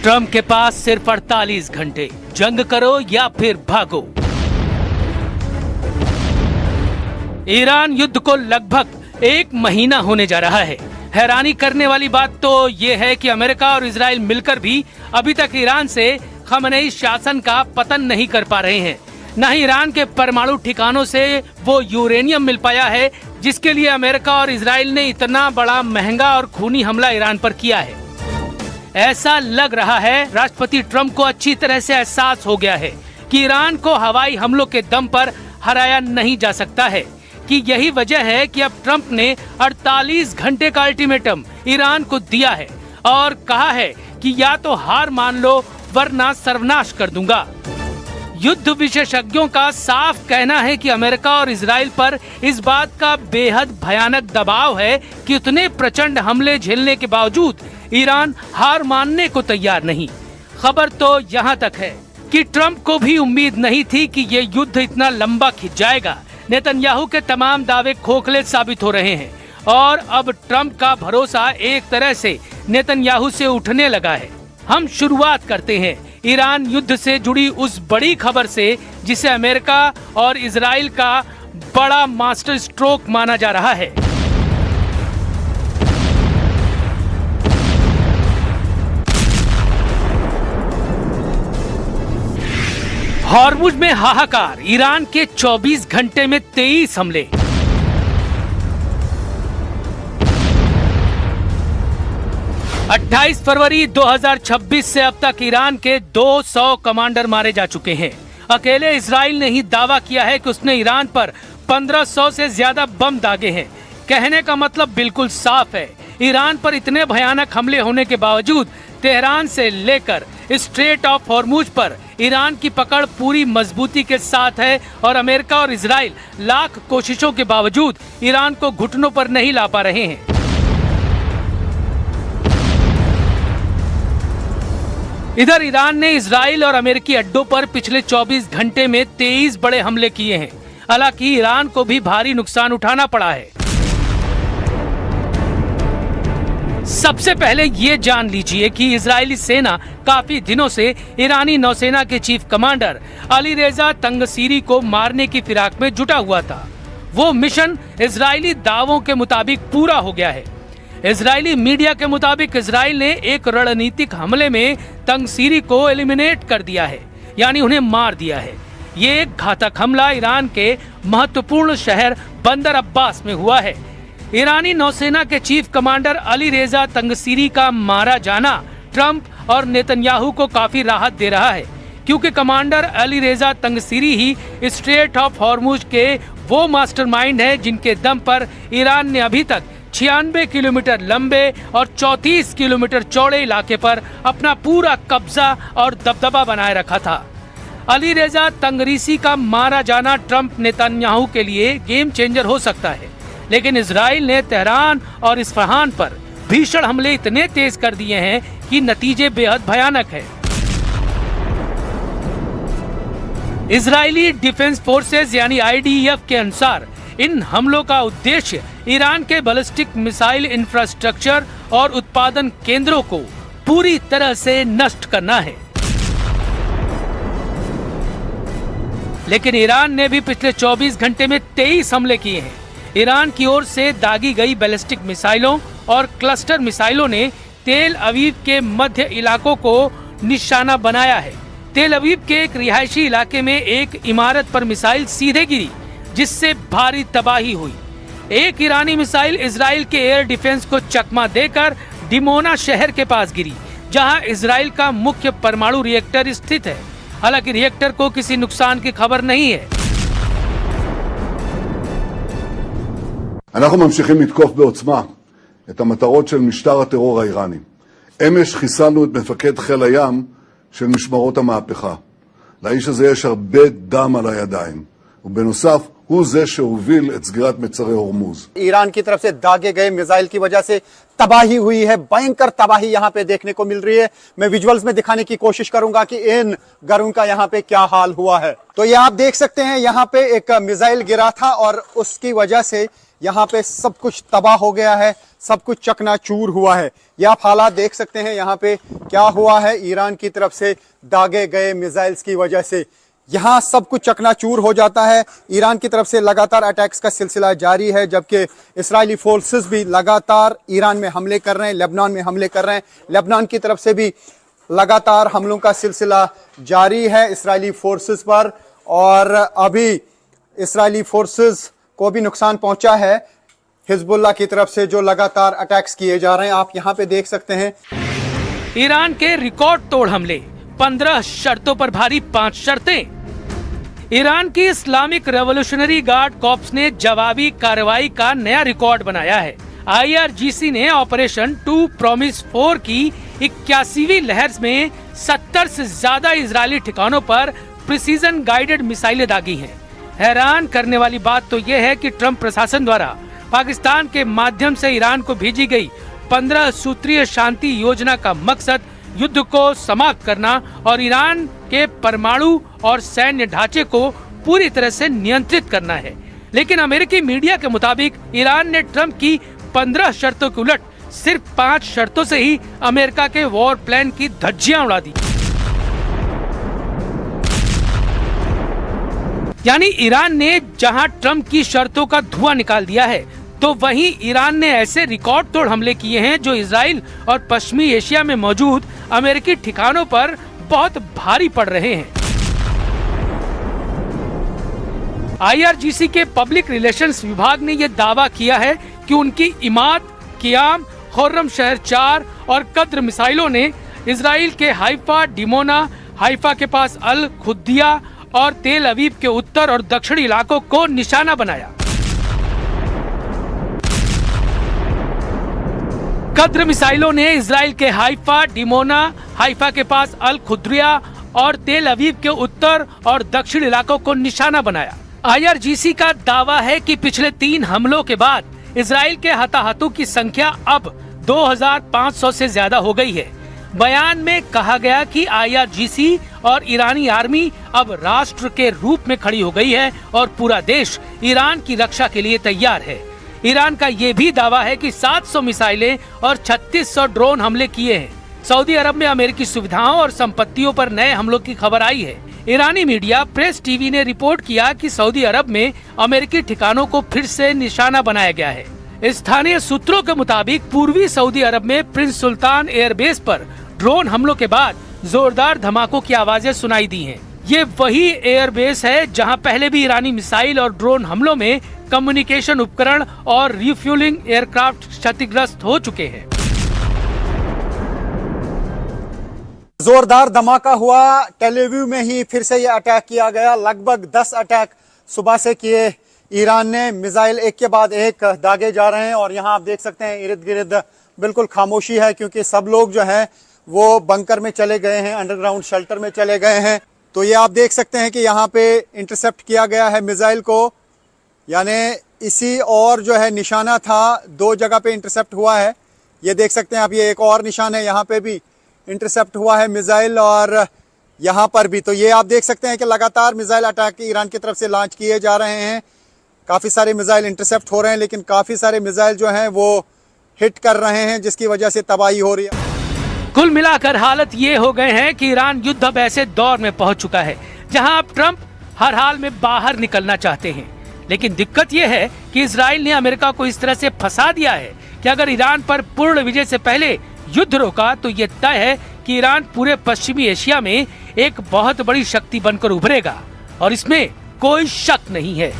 Trump के पास सिर्फ 48 घंटे, जंग करो या फिर भागो। ईरान युद्ध को लगभग 1 महीना होने जा रहा है। हैरानी करने वाली बात तो ये है कि अमेरिका और इजराइल मिलकर भी अभी तक ईरान से खamenei शासन का पतन नहीं कर पा रहे हैं। न ही ईरान के परमाणु ठिकानों से वो यूरेनियम मिल पाया है जिसके लिए अमेरिका और इजराइल ने इतना बड़ा महंगा और खूनी हमला ईरान पर किया है। ऐसा लग रहा है राष्ट्रपति ट्रंप को अच्छी तरह से एहसास हो गया है कि ईरान को हवाई हमलों के दम पर हराया नहीं जा सकता है, कि यही वजह है कि अब ट्रंप ने 48 घंटे का अल्टीमेटम ईरान को दिया है और कहा है कि या तो हार मान लो वरना सर्वनाश कर दूंगा। युद्ध विशेषज्ञों का साफ कहना है कि अमेरिका और इजराइल पर इस बात का बेहद भयानक दबाव है कि उतने प्रचंड हमले झेलने के बावजूद ईरान हार मानने को तैयार नहीं। खबर तो यहाँ तक है कि ट्रंप को भी उम्मीद नहीं थी कि ये युद्ध इतना लंबा खिंच जाएगा। नेतन्याहू के तमाम दावे खोखले साबित हो रहे हैं और अब ट्रंप का भरोसा एक तरह से नेतन्याहू से उठने लगा है। हम शुरुआत करते हैं ईरान युद्ध से जुड़ी उस बड़ी खबर से जिसे अमेरिका और इजराइल का बड़ा मास्टर स्ट्रोक माना जा रहा है। हॉर्मुज में हाहाकार, ईरान के 24 घंटे में 23 हमले। अट्ठाईस फरवरी 2026 से अब तक ईरान के 200 कमांडर मारे जा चुके हैं। अकेले इजराइल ने ही दावा किया है कि उसने ईरान पर 1500 से ज्यादा बम दागे हैं। कहने का मतलब बिल्कुल साफ है, ईरान पर इतने भयानक हमले होने के बावजूद तेहरान से लेकर स्ट्रेट ऑफ हॉर्मुज पर ईरान की पकड़ पूरी मजबूती के साथ है और अमेरिका और इजराइल लाख कोशिशों के बावजूद ईरान को घुटनों पर नहीं ला पा रहे हैं। इधर ईरान ने इजराइल और अमेरिकी अड्डों पर पिछले 24 घंटे में 23 बड़े हमले किए हैं। हालांकि ईरान को भी भारी नुकसान उठाना पड़ा है। सबसे पहले ये जान लीजिए कि इजरायली सेना काफी दिनों से ईरानी नौसेना के चीफ कमांडर अली रेजा तंगसीरी को मारने की फिराक में जुटा हुआ था। वो मिशन इजरायली दावों के मुताबिक पूरा हो गया है। इजरायली मीडिया के मुताबिक इजराइल ने एक रणनीतिक हमले में तंगसीरी को एलिमिनेट कर दिया है, यानी उन्हें मार दिया है। ये एक घातक हमला ईरान के महत्वपूर्ण शहर बंदर अब्बास में हुआ है। ईरानी नौसेना के चीफ कमांडर अली रेजा तंगसीरी का मारा जाना ट्रंप और नेतन्याहू को काफी राहत दे रहा है, क्योंकि कमांडर अली रेजा तंगसीरी ही स्ट्रेट ऑफ हॉर्मुज के वो मास्टरमाइंड हैं जिनके दम पर ईरान ने अभी तक 96 किलोमीटर लंबे और 34 किलोमीटर चौड़े इलाके पर अपना पूरा कब्जा और दबदबा बनाए रखा था। अली रेजा तंगरीसी का मारा जाना ट्रंप नेतन्याहू के लिए गेम चेंजर हो सकता है, लेकिन इजराइल ने तेहरान और इस्फहान पर भीषण हमले इतने तेज कर दिए हैं कि नतीजे बेहद भयानक हैं। इजरायली डिफेंस फोर्सेस यानी IDF के अनुसार इन हमलों का उद्देश्य ईरान के बैलिस्टिक मिसाइल इंफ्रास्ट्रक्चर और उत्पादन केंद्रों को पूरी तरह से नष्ट करना है। लेकिन ईरान ने भी पिछले 24 घंटे में 23 हमले किए हैं। ईरान की ओर से दागी गई बैलिस्टिक मिसाइलों और क्लस्टर मिसाइलों ने तेल अवीव के मध्य इलाकों को निशाना बनाया है। तेल अवीव के एक रिहायशी इलाके में एक इमारत पर मिसाइल सीधे गिरी, जिससे भारी तबाही हुई। एक ईरानी मिसाइल इजराइल के एयर डिफेंस को चकमा देकर डिमोना शहर के पास गिरी, जहां इजराइल का मुख्य परमाणु रिएक्टर स्थित है। हालांकि रिएक्टर को किसी नुकसान की खबर नहीं है। אנחנו ממשיכים לתקוף בעוצמה את המטרות של משטר הטרור האיראני. אמש חיסלנו את מפקד חיל הים של משמרות המהפכה. לאיש הזה יש הרבה דם על הידיים, ובנוסף הוא זה שהוביל את סגירת מצרי הורמוז. ईरान की तरफ से दागे गए मिसाइल की वजह से तबाही हुई है, भयंकर तबाही यहाँ पे देखने को मिल रही है। मैं विजुअल्स में दिखाने की कोशिश करूंगा कि इन घरों का यहाँ पे क्या हाल हुआ है। तो ये आप देख सकते हैं, यहाँ पे एक मिसाइल गिरा था और उसकी वजह से यहाँ पे सब कुछ तबाह हो गया है, सब कुछ चकनाचूर हुआ है। ये आप हालात देख सकते हैं यहाँ पे क्या हुआ है ईरान की तरफ से दागे गए मिसाइल्स की वजह से। यहाँ सब कुछ चकनाचूर हो जाता है। ईरान की तरफ से लगातार अटैक्स का सिलसिला जारी है, जबकि इस्राएली फोर्सेस भी लगातार ईरान में हमले कर रहे हैं, लेबनान में हमले कर रहे हैं। लेबनान की तरफ से भी लगातार हमलों का सिलसिला जारी है इस्राएली फोर्सेस पर, और अभी इस्राएली फोर्सेस को भी नुकसान पहुंचा है हिजबुल्लाह की तरफ से, जो लगातार अटैक्स किए जा रहे हैं। आप यहाँ पे देख सकते हैं ईरान के रिकॉर्ड तोड़ हमले, 15 शर्तों पर भारी 5 शर्तें। ईरान की इस्लामिक रेवोल्यूशनरी गार्ड कॉर्प्स ने जवाबी कार्रवाई का नया रिकॉर्ड बनाया है। IRGC ने ऑपरेशन 2 प्रॉमिस 4 की 81वीं लहर में 70 से ज्यादा इजरायली ठिकानों पर प्रिसीजन गाइडेड मिसाइलें दागी हैं। हैरान करने वाली बात तो यह है कि ट्रंप प्रशासन द्वारा पाकिस्तान के माध्यम से ईरान को भेजी गई 15 सूत्रीय शांति योजना का मकसद युद्ध को समाप्त करना और ईरान के परमाणु और सैन्य ढांचे को पूरी तरह से नियंत्रित करना है। लेकिन अमेरिकी मीडिया के मुताबिक ईरान ने ट्रंप की 15 शर्तों के उलट सिर्फ 5 शर्तों से ही अमेरिका के वॉर प्लान की धज्जियां उड़ा दी। यानी ईरान ने जहां ट्रंप की शर्तों का धुआं निकाल दिया है, तो वहीं ईरान ने ऐसे रिकॉर्ड तोड़ हमले किए हैं जो इजराइल और पश्चिमी एशिया में मौजूद अमेरिकी ठिकानों पर बहुत भारी पड़ रहे हैं। IRGC के पब्लिक रिलेशंस विभाग ने यह दावा किया है कि उनकी इमाद, कियाम, खुर्रम शहर 4 और कद्र मिसाइलों ने इजराइल के हाइफा, डिमोना, हाइफा के पास अल खुद्दिया और तेल अवीव के उत्तर और दक्षिणी इलाकों को निशाना बनाया। कद्र मिसाइलों ने इजराइल के हाइफा, डिमोना, हाइफा के पास अल खुद्रिया और तेल अवीव के उत्तर और दक्षिण इलाकों को निशाना बनाया। IRGC का दावा है कि पिछले 3 हमलों के बाद इजराइल के हताहतों की संख्या अब 2500 से ज्यादा हो गई है। बयान में कहा गया कि IRGC और ईरानी आर्मी अब राष्ट्र के रूप में खड़ी हो गई है और पूरा देश ईरान की रक्षा के लिए तैयार है। ईरान का ये भी दावा है कि 700 मिसाइलें और 3600 ड्रोन हमले किए हैं। सऊदी अरब में अमेरिकी सुविधाओं और संपत्तियों पर नए हमलों की खबर आई है। ईरानी मीडिया प्रेस टीवी ने रिपोर्ट किया कि सऊदी अरब में अमेरिकी ठिकानों को फिर से निशाना बनाया गया है। स्थानीय सूत्रों के मुताबिक पूर्वी सऊदी अरब में प्रिंस सुल्तान एयरबेस पर ड्रोन हमलों के बाद जोरदार धमाकों की आवाजें सुनाई दी हैं। ये वही एयरबेस है जहां पहले भी ईरानी मिसाइल और ड्रोन हमलों में कम्युनिकेशन उपकरण और रिफ्यूलिंग एयरक्राफ्ट क्षतिग्रस्त हो चुके हैं। जोरदार धमाका हुआ टेल अवीव में ही, फिर से ये अटैक किया गया। लगभग 10 अटैक सुबह से किए ईरान ने, मिसाइल एक के बाद एक दागे जा रहे हैं। और यहाँ आप देख सकते हैं इर्द गिर्द बिल्कुल खामोशी है, क्योंकि सब लोग जो हैं वो बंकर में चले गए हैं, अंडरग्राउंड शेल्टर में चले गए हैं। तो ये आप देख सकते हैं कि यहाँ पे इंटरसेप्ट किया गया है मिसाइल को, यानी इसी और जो है निशाना था, 2 जगह पे इंटरसेप्ट हुआ है। ये देख सकते हैं आप, ये एक और निशान है, यहाँ पे भी इंटरसेप्ट हुआ है मिसाइल और यहाँ पर भी। तो ये आप देख सकते हैं कि लगातार मिसाइल अटैक ईरान की तरफ से लॉन्च किए जा रहे हैं। काफ़ी सारे मिसाइल इंटरसेप्ट हो रहे हैं, लेकिन काफ़ी सारे मिसाइल जो हैं वो हिट कर रहे हैं, जिसकी वजह से तबाही हो रही है। कुल मिलाकर हालत ये हो गए हैं कि ईरान युद्ध अब ऐसे दौर में पहुंच चुका है जहां अब ट्रंप हर हाल में बाहर निकलना चाहते हैं। लेकिन दिक्कत यह है कि इजराइल ने अमेरिका को इस तरह से फंसा दिया है कि अगर ईरान पर पूर्ण विजय से पहले युद्ध रोका तो ये तय है कि ईरान पूरे पश्चिमी एशिया में एक बहुत बड़ी शक्ति बनकर उभरेगा, और इसमें कोई शक नहीं है।